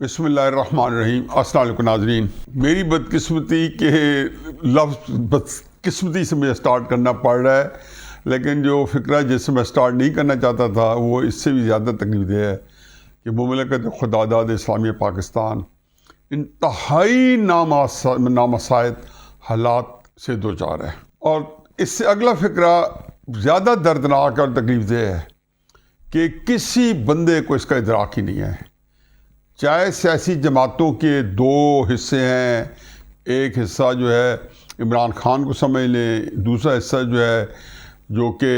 بسم اللہ الرحمن الرحیم۔ السلام علیکم ناظرین۔ میری بدقسمتی کے لفظ بدقسمتی سے مجھے سٹارٹ کرنا پڑ رہا ہے، لیکن جو فکرہ جس سے میں سٹارٹ نہیں کرنا چاہتا تھا وہ اس سے بھی زیادہ تکلیف دہ ہے کہ مملکت خداداد اسلامی پاکستان انتہائی نامساعد حالات سے دوچار ہے، اور اس سے اگلا فکرہ زیادہ دردناک اور تکلیف دہ ہے کہ کسی بندے کو اس کا ادراک ہی نہیں ہے۔ چاہے سیاسی جماعتوں کے دو حصے ہیں، ایک حصہ جو ہے عمران خان کو سمجھ لیں، دوسرا حصہ جو کہ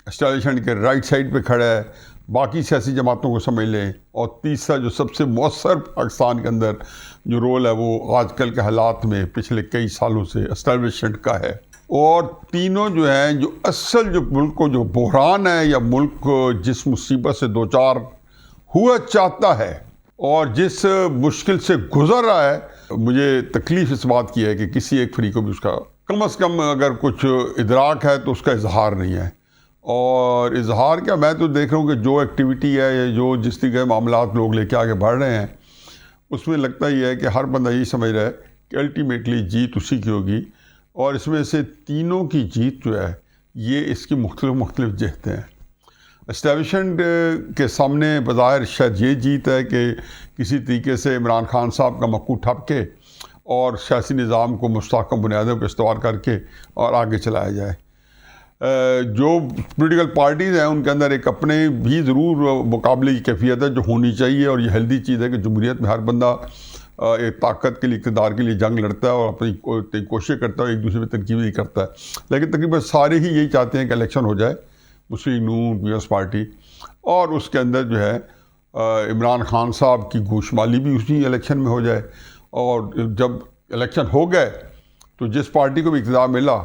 اسٹیبلشمنٹ کے رائٹ سائڈ پہ کھڑا ہے، باقی سیاسی جماعتوں کو سمجھ لیں، اور تیسرا جو سب سے مؤثر پاکستان کے اندر جو رول ہے وہ آج کل کے حالات میں پچھلے کئی سالوں سے اسٹیبلشمنٹ کا ہے۔ اور تینوں جو ہیں، جو اصل جو ملک کو جو بحران ہے یا ملک جس مصیبت سے دوچار ہوا چاہتا ہے اور جس مشکل سے گزر رہا ہے، مجھے تکلیف اس بات کی ہے کہ کسی ایک فریق کو بھی اس کا کم از کم اگر کچھ ادراک ہے تو اس کا اظہار نہیں ہے۔ اور اظہار کیا، میں تو دیکھ رہا ہوں کہ جو ایکٹیویٹی ہے یا جو جس طرح کے معاملات لوگ لے کے آگے بڑھ رہے ہیں، اس میں لگتا یہ ہے کہ ہر بندہ یہی سمجھ رہا ہے کہ الٹیمیٹلی جیت اسی کی ہوگی، اور اس میں سے تینوں کی جیت جو ہے یہ اس کی مختلف جہتیں ہیں۔ اسٹیبلشمنٹ کے سامنے بظاہر شاید یہ جیت ہے کہ کسی طریقے سے عمران خان صاحب کا مکو ٹھپ کے اور سیاسی نظام کو مستحکم بنیادوں پر استوار کر کے اور آگے چلایا جائے۔ جو پولیٹیکل پارٹیز ہیں ان کے اندر ایک اپنے بھی ضرور مقابلے کی کیفیت ہے جو ہونی چاہیے، اور یہ ہیلدی چیز ہے کہ جمہوریت میں ہر بندہ ایک طاقت کے لیے، اقتدار کے لیے جنگ لڑتا ہے اور اپنی کوشش کرتا ہے، ایک دوسرے پہ تنقید بھی کرتا ہے، لیکن تقریباً سارے ہی یہی چاہتے ہیں کہ الیکشن ہو جائے، مسلم نون پیپلز پارٹی، اور اس کے اندر جو ہے عمران خان صاحب کی گوشمالی بھی اسی الیکشن میں ہو جائے، اور جب الیکشن ہو گئے تو جس پارٹی کو بھی اقتدار ملا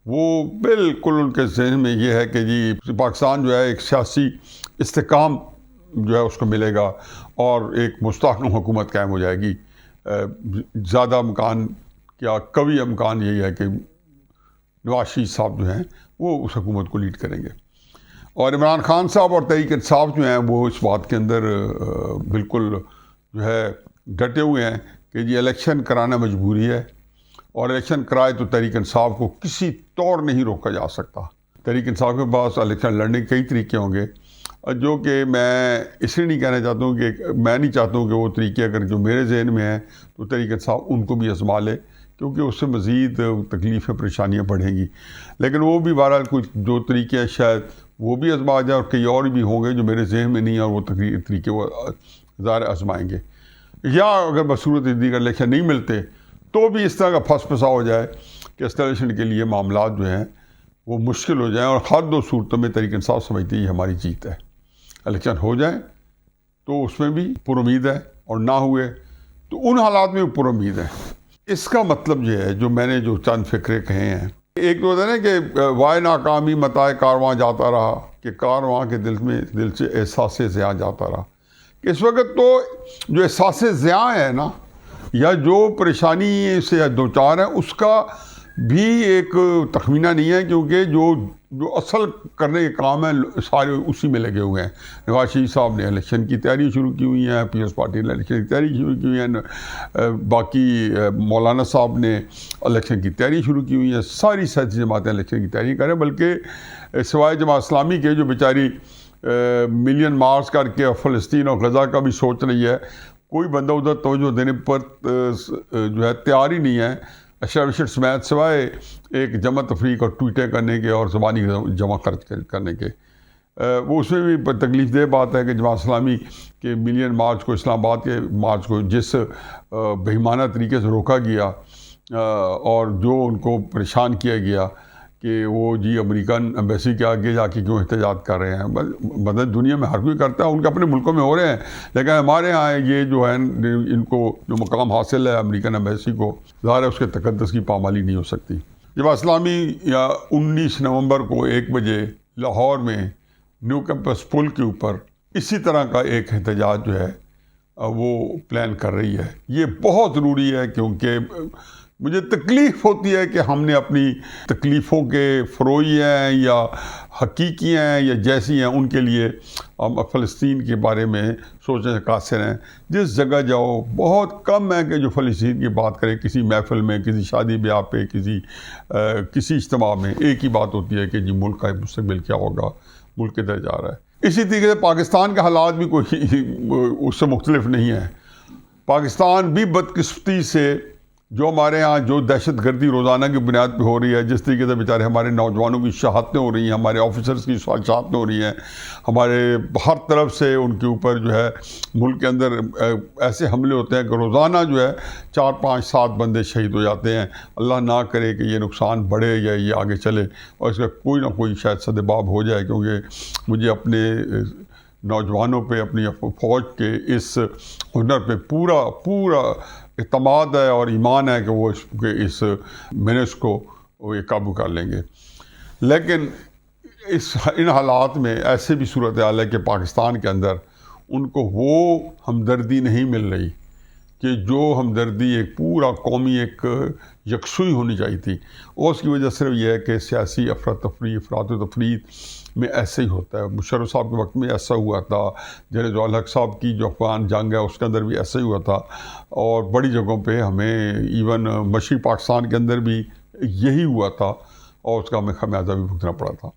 وہ بالکل ان کے ذہن میں یہ ہے کہ جی پاکستان جو ہے ایک سیاسی استحکام جو ہے اس کو ملے گا اور ایک مستحکم حکومت قائم ہو جائے گی۔ زیادہ امکان کیا قوی امکان یہی ہے کہ نواز شریف صاحب جو ہیں وہ اس حکومت کو لیڈ کریں گے، اور عمران خان صاحب اور تحریک انصاف جو ہیں وہ اس بات کے اندر بالکل جو ہے ڈٹے ہوئے ہیں کہ جی الیکشن کرانا مجبوری ہے، اور الیکشن کرائے تو تحریک انصاف کو کسی طور نہیں روکا جا سکتا۔ تحریک انصاف کے پاس الیکشن لڑنے کے کئی طریقے ہوں گے، جو کہ میں اس لیے نہیں کہنا چاہتا ہوں کہ میں نہیں چاہتا ہوں کہ وہ طریقے اگر جو میرے ذہن میں ہیں تو تحریک انصاف ان کو بھی آزما لے، کیونکہ اس سے مزید تکلیفیں پریشانیاں بڑھیں گی، لیکن وہ بھی بہرحال کچھ جو طریقے ہیں شاید وہ بھی آزما جائے، اور کئی اور بھی ہوں گے جو میرے ذہن میں نہیں ہیں، اور وہ طریقے وہ ظاہر آزمائیں گے، یا اگر بصورت دیگر الیکشن نہیں ملتے تو بھی اس طرح کا پھنس پھسا ہو جائے کہ اسٹیبلشمنٹ کے لیے معاملات جو ہیں وہ مشکل ہو جائیں، اور ہر دو صورتوں میں تحریک انصاف سمجھتی ہے یہ ہماری جیت ہے۔ الیکشن ہو جائیں تو اس میں بھی پر امید ہے، اور نہ ہوئے تو ان حالات میں بھی پر امید ہے۔ اس کا مطلب یہ ہے جو میں نے جو چند فکرے کہے ہیں، ایک تو ہوتا ہے نا کہ وائے ناکامی متائے کارواں جاتا رہا، کہ کارواں کے دل سے احساس زیاں جاتا رہا، کہ اس وقت تو جو احساس زیاں ہے نا، یا جو پریشانی سے دوچار ہے، اس کا بھی ایک تخمینہ نہیں ہے، کیونکہ جو اصل کرنے کے کام ہیں سارے اسی میں لگے ہوئے ہیں۔ نواز شریف صاحب نے الیکشن کی تیاری شروع کی ہوئی ہیں، پیپلز پارٹی نے الیکشن کی تیاری شروع کی ہوئی ہیں، باقی مولانا صاحب نے الیکشن کی تیاری شروع کی ہوئی ہے، ساری سیاسی جماعتیں الیکشن کی تیاری کریں، بلکہ سوائے جماعت اسلامی کے جو بیچاری ملین مارچ کر کے فلسطین اور غزہ کا بھی سوچ رہی ہے، کوئی بندہ ادھر توجہ دینے پر جو ہے تیار ہی نہیں ہے، اسٹیبلشمنٹ سمیت، سوائے ایک جمع تفریق اور ٹویٹیں کرنے کے اور زبانی جمع خرچ کرنے کے۔ وہ اس میں بھی تکلیف دہ بات ہے کہ جماعت اسلامی کے ملین مارچ کو، اسلام آباد کے مارچ کو جس بے ایمانہ طریقے سے روکا گیا اور جو ان کو پریشان کیا گیا کہ وہ جی امریکن ایمبیسی کے آگے جا کے کیوں احتجاج کر رہے ہیں، مدد دنیا میں ہر کوئی کرتا ہے، ان کے اپنے ملکوں میں ہو رہے ہیں، لیکن ہمارے ہاں یہ جو ہے ان کو جو مقام حاصل ہے امریکن ایمبیسی کو، ظاہر ہے اس کے تقدس کی پامالی نہیں ہو سکتی۔ جب اسلامی یا 19 نومبر کو 1 بجے لاہور میں نیو کیمپس پل کے اوپر اسی طرح کا ایک احتجاج جو ہے وہ پلان کر رہی ہے، یہ بہت ضروری ہے، کیونکہ مجھے تکلیف ہوتی ہے کہ ہم نے اپنی تکلیفوں کے فروئی ہیں یا حقیقی ہیں یا جیسی ہیں ان کے لیے ہم فلسطین کے بارے میں سوچنے سے قاصر ہیں. جس جگہ جاؤ بہت کم ہے کہ جو فلسطین کی بات کرے، کسی محفل میں، کسی شادی بیاہ پہ، کسی اجتماع میں ایک ہی بات ہوتی ہے کہ جی ملک کا مستقبل کیا ہوگا، ملک کدھر جا رہا ہے. اسی طریقے سے پاکستان کے حالات بھی کوئی اس سے مختلف نہیں ہے. پاکستان بھی بدقسمتی سے جو ہمارے ہاں جو دہشت گردی روزانہ کی بنیاد پہ ہو رہی ہے، جس طریقے سے بیچارے ہمارے نوجوانوں کی شہادتیں ہو رہی ہیں، ہمارے آفیسرز کی شہادتیں ہو رہی ہیں، ہمارے ہر طرف سے ان کے اوپر جو ہے ملک کے اندر ایسے حملے ہوتے ہیں کہ روزانہ جو ہے 4 5 7 بندے شہید ہو جاتے ہیں. اللہ نہ کرے کہ یہ نقصان بڑھے یا یہ آگے چلے اور اس کا کوئی نہ کوئی شاید سدباب ہو جائے، کیونکہ مجھے اپنے نوجوانوں پہ، اپنی فوج کے اس ہنر پہ پورا اعتماد ہے اور ایمان ہے کہ وہ اس مینس کو وہ قابو کر لیں گے. لیکن ان حالات میں ایسے بھی صورتحال ہے کہ پاکستان کے اندر ان کو وہ ہمدردی نہیں مل رہی کہ جو ہمدردی ایک پورا قومی ایک یکسوئی ہونی چاہیے تھی. اور اس کی وجہ صرف یہ ہے کہ سیاسی افراد و تفریح میں ایسے ہی ہوتا ہے. مشرف صاحب کے وقت میں ایسا ہوا تھا، جنرل ضیاء الحق صاحب کی جو افغان جنگ ہے اس کے اندر بھی ایسا ہی ہوا تھا، اور بڑی جگہوں پہ ہمیں ایون مشرقی پاکستان کے اندر بھی یہی ہوا تھا اور اس کا ہمیں خمیازہ بھی بھگتنا پڑا تھا.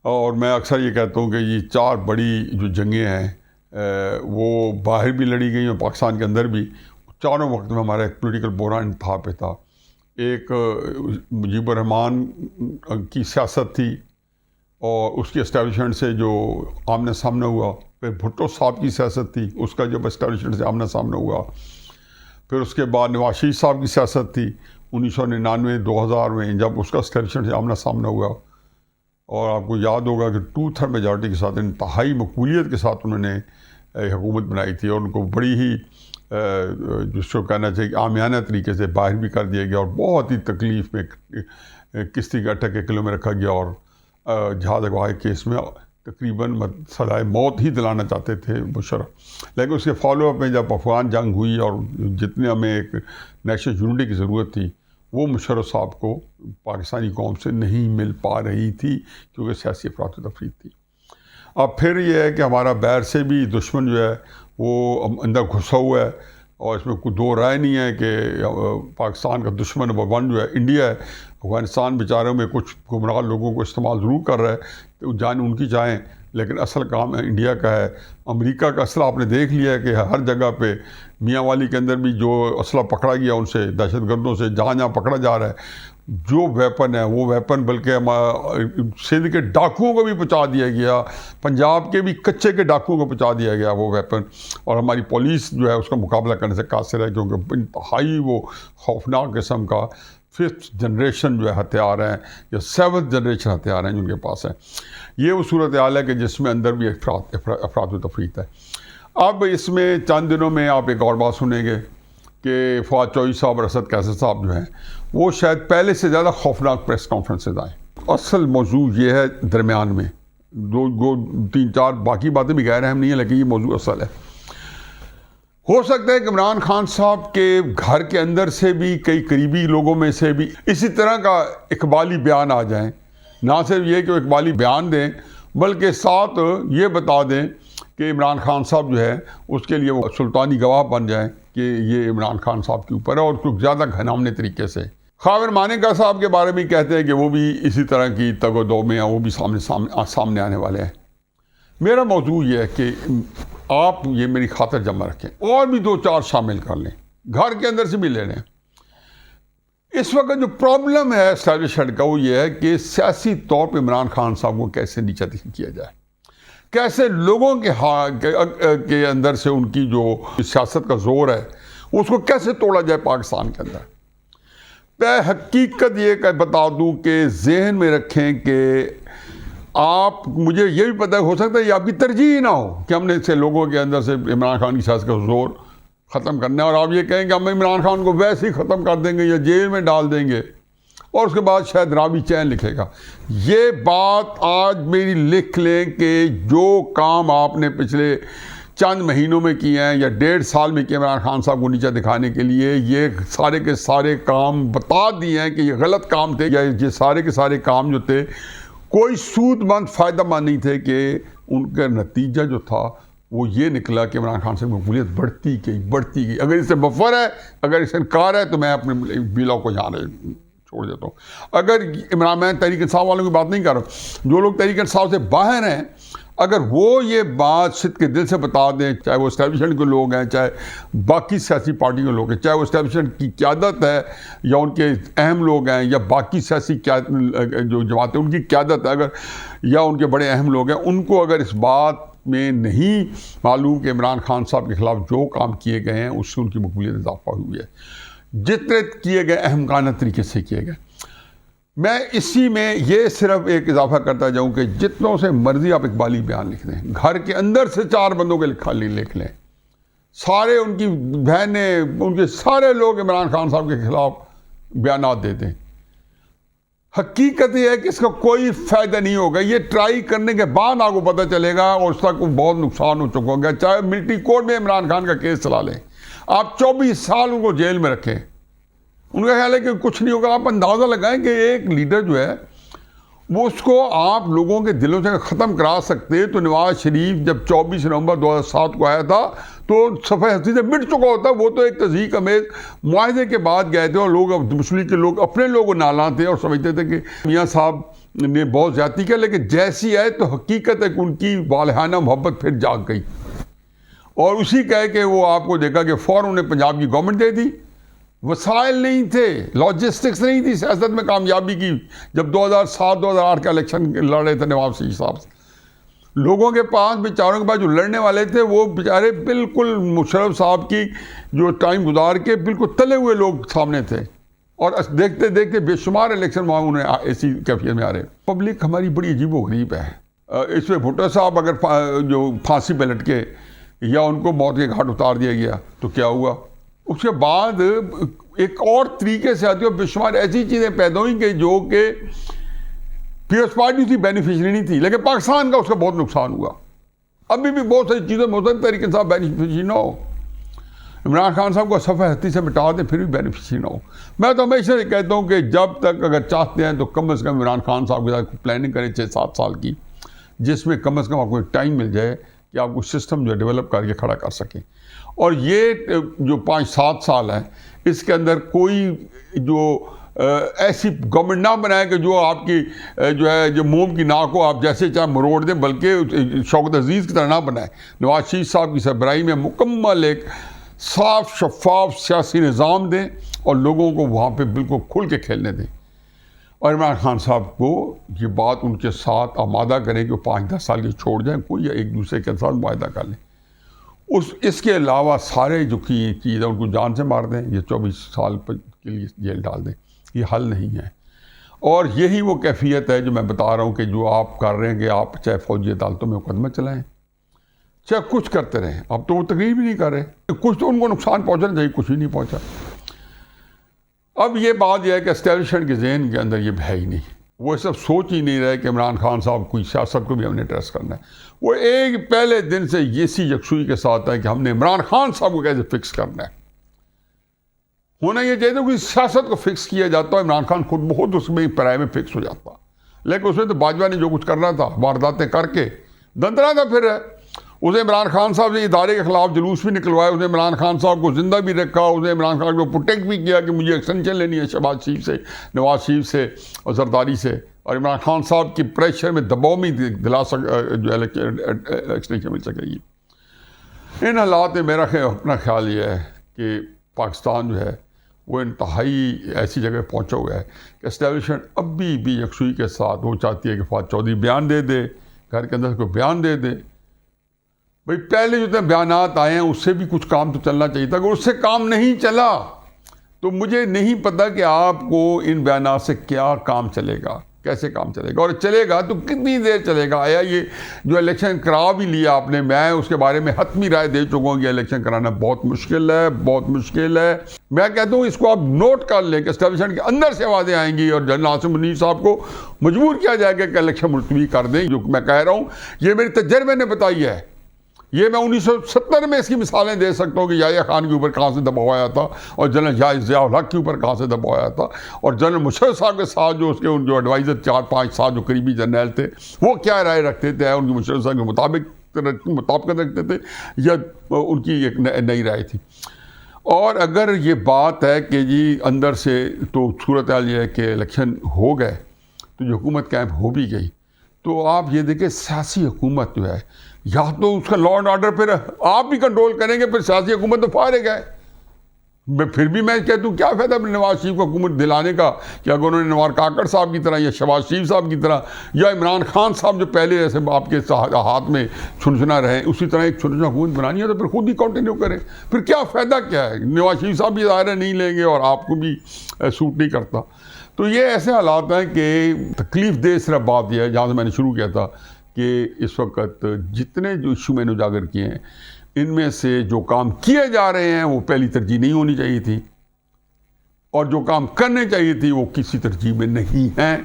اور میں اکثر یہ کہتا ہوں کہ یہ 4 بڑی جو جنگیں ہیں وہ باہر بھی لڑی گئی اور پاکستان کے اندر بھی. چاروں وقت میں ہمارا ایک پولیٹیکل بحران انتہا پہ تھا. ایک مجیب الرحمان کی سیاست تھی اور اس کی اسٹیبلشمنٹ سے جو آمنے سامنے ہوا. پھر بھٹو صاحب کی سیاست تھی، اس کا جب اسٹیبلشمنٹ سے آمنا سامنا ہوا. پھر اس کے بعد نواز شریف صاحب کی سیاست تھی 1999 2000 میں، جب اس کا اسٹیبلشمنٹ سے آمنا سامنا ہوا. اور آپ کو یاد ہوگا کہ 2/3 میجارٹی کے ساتھ، انتہائی مقبولیت کے ساتھ انہوں نے حکومت بنائی تھی، اور ان کو بڑی ہی جس کو کہنا چاہیے عامیانہ طریقے سے باہر بھی کر دیا گیا اور بہت ہی تکلیف میں کشتی کے 8 کلو میں رکھا گیا اور جہاز اغوا کے کیس میں تقریباً سزائے موت ہی دلانا چاہتے تھے مشرف. لیکن اس کے فالو اپ میں جب افغان جنگ ہوئی اور جتنے ہمیں ایک نیشنل یونٹی کی ضرورت تھی، وہ مشرف صاحب کو پاکستانی قوم سے نہیں مل پا رہی تھی کیونکہ سیاسی افراد و تفریق تھی. اب پھر یہ ہے کہ ہمارا باہر سے بھی دشمن جو ہے وہ اندر گھسا ہوا ہے، اور اس میں کوئی دو رائے نہیں ہے کہ پاکستان کا دشمن نمبر 1 جو ہے انڈیا ہے. افغانستان بیچاروں میں کچھ گمراہ لوگوں کو استعمال ضرور کر رہا ہے، تو جان ان کی چاہیں، لیکن اصل کام انڈیا کا ہے. امریکہ کا اسلحہ آپ نے دیکھ لیا ہے کہ ہر جگہ پہ میاں والی کے اندر بھی جو اسلحہ پکڑا گیا ان سے، دہشت گردوں سے جہاں پکڑا جا رہا ہے، جو ویپن ہے وہ ویپن بلکہ سندھ کے ڈاکوؤں کو بھی پہنچا دیا گیا، پنجاب کے بھی کچے کے ڈاکوؤں کو پہنچا دیا گیا وہ ویپن. اور ہماری پولیس جو ہے اس کا مقابلہ کرنے سے قاصر ہے، کیونکہ انتہائی وہ خوفناک قسم کا 5th جنریشن جو ہے ہتھیار ہیں یا 7th جنریشن ہتھیار ہیں جن کے پاس ہیں. یہ وہ صورتحال ہے کہ جس میں اندر بھی افراد و تفریق ہے. اب اس میں چند دنوں میں آپ ایک اور بات سنیں گے کہ فواد چوہدری صاحب اور اسد قیصر صاحب جو ہیں وہ شاید پہلے سے زیادہ خوفناک پریس کانفرنسز آئیں. اصل موضوع یہ ہے درمیان میں 2-3-4 باقی باتیں بھی غیر اہم نہیں ہیں، لیکن یہ موضوع اصل ہے. ہو سکتا ہے کہ عمران خان صاحب کے گھر کے اندر سے بھی کئی قریبی لوگوں میں سے بھی اسی طرح کا اقبالی بیان آ جائیں. نہ صرف یہ کہ وہ اقبالی بیان دیں بلکہ ساتھ یہ بتا دیں کہ عمران خان صاحب جو ہے اس کے لیے وہ سلطانی گواہ بن جائیں کہ یہ عمران خان صاحب کے اوپر ہے، اور کچھ زیادہ گھناؤنے طریقے سے. خاور مانیکا صاحب کے بارے میں کہتے ہیں کہ وہ بھی اسی طرح کی تگ و دو میں ہیں، وہ بھی سامنے آنے والے ہیں. میرا موضوع یہ ہے کہ آپ یہ میری خاطر جمع رکھیں اور بھی 2-4 شامل کر لیں، گھر کے اندر سے بھی لے لیں. اس وقت جو پرابلم ہے اسٹیبلشمنٹ کا وہ یہ ہے کہ سیاسی طور پہ عمران خان صاحب کو کیسے نیچا کیا جائے، کیسے لوگوں کے اندر سے ان کی جو سیاست کا زور ہے اس کو کیسے توڑا جائے پاکستان کے اندر. حقیقت یہ کہ بتا دوں کہ ذہن میں رکھیں کہ آپ، مجھے یہ بھی پتہ ہو سکتا ہے یہ آپ کی ترجیح نہ ہو کہ ہم نے سے لوگوں کے اندر سے عمران خان کی سیاست کا زور ختم کرنا ہے، اور آپ یہ کہیں کہ ہم عمران خان کو ویسے ہی ختم کر دیں گے یا جیل میں ڈال دیں گے، اور اس کے بعد شاید راوی چین لکھے گا. یہ بات آج میری لکھ لیں کہ جو کام آپ نے پچھلے چند مہینوں میں کیے ہیں یا 1.5 سال میں کیے عمران خان صاحب کو نیچا دکھانے کے لیے. یہ سارے کے سارے کام بتا دیے ہیں کہ یہ غلط کام تھے, یا یہ سارے کے سارے کام جو تھے کوئی سود مند فائدہ مند نہیں تھے, کہ ان کا نتیجہ جو تھا وہ یہ نکلا کہ عمران خان صاحب کی مقبولیت بڑھتی گئی. اگر اس سے بفر ہے, اگر اس سے انکار ہے, تو میں اپنے بلاؤ کو یہاں چھوڑ دیتا ہوں. اگر میں تحریک انصاف والوں کی بات نہیں کر رہا ہوں, جو لوگ تحریک انصاف سے باہر ہیں, اگر وہ یہ بات صدق کے دل سے بتا دیں, چاہے وہ اسٹیبلشمنٹ کے لوگ ہیں, چاہے باقی سیاسی پارٹیوں کے لوگ ہیں, چاہے وہ اسٹیبلشمنٹ کی قیادت ہے یا ان کے اہم لوگ ہیں, یا باقی سیاسی جو جماعتیں ان کی قیادت ہے, اگر یا ان کے بڑے اہم لوگ ہیں, ان کو اگر اس بات میں نہیں معلوم کہ عمران خان صاحب کے خلاف جو کام کیے گئے ہیں اس سے ان کی مقبولیت اضافہ ہوئی ہے, جتنے کیے گئے احمقانہ طریقے سے کیے گئے. میں اسی میں یہ صرف ایک اضافہ کرتا جاؤں کہ جتنوں سے مرضی آپ اقبالی بیان لکھ دیں, گھر کے اندر سے 4 بندوں کے لکھ لیں, سارے ان کی بہنیں, ان کے سارے لوگ عمران خان صاحب کے خلاف بیانات دیتے ہیں. حقیقت یہ ہے کہ اس کا کوئی فائدہ نہیں ہوگا. یہ ٹرائی کرنے کے بعد آپ کو پتہ چلے گا, اور اس کا بہت نقصان ہو چکا ہوگا. چاہے ملٹری کورٹ میں عمران خان کا کیس چلا لیں, آپ 24 سال ان کو جیل میں رکھیں, ان کا خیال ہے کہ کچھ نہیں ہوگا. آپ اندازہ لگائیں کہ ایک لیڈر جو ہے وہ اس کو آپ لوگوں کے دلوں سے ختم کرا سکتے. تو نواز شریف جب 24 نومبر 2007 کو آیا تھا تو صفحہ ہستی سے مٹ چکا ہوتا. وہ تو ایک تضحیک امیز معاہدے کے بعد گئے تھے, اور لوگ مسلم کے لوگ اپنے لوگوں نالاں تھے اور سمجھتے تھے کہ میاں صاحب نے بہت زیادتی کیا. لیکن جیسی آئے تو حقیقت ہے کہ ان کی والہانہ محبت پھر جاگ گئی, اور اسی کہہ کہ وہ آپ کو دیکھا کہ فوراً انہیں پنجاب کی گورنمنٹ دے دی. وسائل نہیں تھے, لاجسٹکس نہیں تھی سیاست میں کامیابی کی. جب 2007-2008 کا الیکشن لڑ رہے تھے نواب شریف صاحب سے, لوگوں کے پاس, بیچاروں کے پاس جو لڑنے والے تھے وہ بیچارے بالکل مشرف صاحب کی جو ٹائم گزار کے بالکل تلے ہوئے لوگ سامنے تھے, اور دیکھتے دیکھتے بے شمار الیکشن وہاں انہیں ایسی کیفیت میں آ رہے. پبلک ہماری بڑی عجیب و غریب ہے. اس میں بھٹو صاحب اگر جو پھانسی پہ لٹکے یا ان کو موت کے گھاٹ اتار دیا گیا تو کیا ہوا؟ اس کے بعد ایک اور طریقے سے آتی ہے, بے شمار ایسی چیزیں پیدا ہوئیں کہ جو کہ پیپلز پارٹی اس کی بینیفیشری نہیں تھی, لیکن پاکستان کا اس کا بہت نقصان ہوا. ابھی بھی بہت ساری چیزیں موجود طریقے سے بینیفیشری نہ ہو. عمران خان صاحب کو صفحہ ہستی سے مٹا دیں پھر بھی بینیفیشری نہ ہو. میں تو ہمیشہ یہ کہتا ہوں کہ جب تک اگر چاہتے ہیں تو کم از کم عمران خان صاحب کے ساتھ پلاننگ کریں 6-7 سال کی, جس میں کم از کم آپ کو ٹائم مل جائے کہ آپ کو سسٹم جو ڈیولپ کر کے کھڑا کر سکیں. اور یہ جو 5-7 سال ہے اس کے اندر کوئی جو ایسی گورنمنٹ نہ بنائے کہ جو آپ کی جو ہے جو موم کی ناک کو آپ جیسے چاہے مروڑ دیں, بلکہ شوکت عزیز کی طرح نہ بنائے. نواز شریف صاحب کی سربراہی میں مکمل ایک صاف شفاف سیاسی نظام دیں اور لوگوں کو وہاں پہ بالکل کھل کے کھیلنے دیں. اور عمران خان صاحب کو یہ بات ان کے ساتھ آمادہ کریں کہ وہ 5-10 سال کے چھوڑ جائیں کوئی, یا ایک دوسرے کے ساتھ معاہدہ کر لیں. اس کے علاوہ سارے جو کی چیزیں ان کو جان سے مار دیں, یہ 24 سال کے لیے جیل ڈال دیں. یہ حل نہیں ہے. اور یہی وہ کیفیت ہے جو میں بتا رہا ہوں کہ جو آپ کر رہے ہیں کہ آپ چاہے فوجی عدالتوں میں مقدمہ چلائیں, چاہے کچھ کرتے رہیں. اب تو وہ تقریر بھی نہیں کر رہے, کچھ تو ان کو نقصان پہنچنا چاہیے, کچھ بھی نہیں پہنچا. اب یہ بات یہ ہے کہ اسٹیبلشمنٹ کے ذہن کے اندر یہ ہے ہی نہیں. وہ سب سوچ ہی نہیں رہے کہ عمران خان صاحب کوئی سیاست کو بھی ہم نے ٹریس کرنا ہے. وہ ایک پہلے دن سے اسی یکسوئی کے ساتھ ہے کہ ہم نے عمران خان صاحب کو کیسے فکس کرنا ہے. ہونا یہ چاہیے کہ سیاست کو فکس کیا جاتا ہے, عمران خان خود بہت اس میں پرائے میں فکس ہو جاتا, لیکن اس میں تو باجوہ نے جو کچھ کرنا تھا وارداتیں کر کے دندرا تھا. پھر اسے عمران خان صاحب سے ادارے کے خلاف جلوس بھی نکلوائے, اسے عمران خان صاحب کو زندہ بھی رکھا, اسے عمران خان کو پروٹیکٹ بھی کیا کہ مجھے ایکسٹینشن لینی ہے شہباز شریف سے, نواز شریف سے اور زرداری سے, اور عمران خان صاحب کی پریشر میں دباؤ میں دلا جو ایکسٹینشن مل سکے گی. ان حالات میں میرا اپنا خیال یہ ہے کہ پاکستان جو ہے وہ انتہائی ایسی جگہ پہنچا ہوا ہے کہ اسٹیبلشمنٹ ابھی بھی یکسوئی کے ساتھ وہ چاہتی ہے کہ فواد چودھری بیان دے دے, گھر کے اندر کوئی بیان دے دے. بھئی پہلے جو بیانات آئے ہیں اس سے بھی کچھ کام تو چلنا چاہیے تھا. اگر اس سے کام نہیں چلا تو مجھے نہیں پتا کہ آپ کو ان بیانات سے کیا کام چلے گا, کیسے کام چلے گا, اور چلے گا تو کتنی دیر چلے گا. آیا یہ جو الیکشن کرا بھی لیا آپ نے, میں اس کے بارے میں حتمی رائے دے چکا ہوں کہ الیکشن کرانا بہت مشکل ہے, بہت مشکل ہے. میں کہتا ہوں اس کو آپ نوٹ کر لیں کہ اسٹیبلشمنٹ کے اندر سے آوازیں آئیں گی اور جنرل عاصم منیر صاحب کو مجبور کیا جائے گا کہ الیکشن ملتوی کر دیں. جو میں کہہ رہا ہوں یہ میری تجربے نے بتائی ہے یہ میں 1970 میں اس کی مثالیں دے سکتا ہوں کہ یحییٰ خان کے اوپر کہاں سے دباؤ آیا تھا اور جنرل ضیاء الحق کے اوپر کہاں سے دباؤ آیا تھا، اور جنرل مشرف صاحب کے ساتھ جو اس کے جو ایڈوائزر 4-5 سال جو قریبی جرنیل تھے وہ کیا رائے رکھتے تھے، ان کی مشرف صاحب کے مطابقت رکھتے تھے یا ان کی ایک نئی رائے تھی۔ اور اگر یہ بات ہے کہ جی اندر سے تو صورتحال یہ ہے کہ الیکشن ہو گئے تو جو حکومت قائم ہو بھی گئی، تو آپ یہ دیکھیں سیاسی حکومت جو ہے یا تو اس کا لا اینڈ آرڈر پھر آپ بھی کنٹرول کریں گے، پھر سیاسی حکومت تو فارغ ہے۔ پھر بھی میں کہتا ہوں کیا فائدہ نواز شریف کو حکومت دلانے کا کہ اگر انہوں نے نوار کاکڑ صاحب کی طرح یا شہباز شریف صاحب کی طرح یا عمران خان صاحب جو پہلے ایسے آپ کے ہاتھ میں چھنچنا رہے اسی طرح ایک چھنچنا حکومت بنانی ہے تو پھر خود ہی کنٹینیو کریں، پھر کیا فائدہ کیا ہے؟ نواز شریف صاحب بھی ظاہر نہیں لیں گے اور آپ کو بھی سوٹ نہیں کرتا۔ تو یہ ایسے حالات ہیں کہ تکلیف دہ صرف بات یہ ہے جہاں سے میں نے شروع کیا تھا کہ اس وقت جتنے جو ایشو میں نے اجاگر کیے ہیں ان میں سے جو کام کیے جا رہے ہیں وہ پہلی ترجیح نہیں ہونی چاہیے تھی، اور جو کام کرنے چاہیے تھی وہ کسی ترجیح میں نہیں ہیں،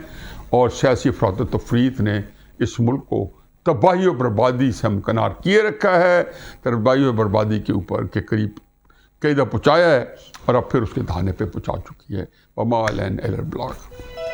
اور سیاسی افراط و تفریط نے اس ملک کو تباہی و بربادی سے ہمکنار کیے رکھا ہے، تباہی و بربادی کے اوپر کے قریب قیدہ پہنچایا ہے، اور اب پھر اس کے دھانے پہ پہنچا چکی ہے۔ وما علینا الا البلاغ۔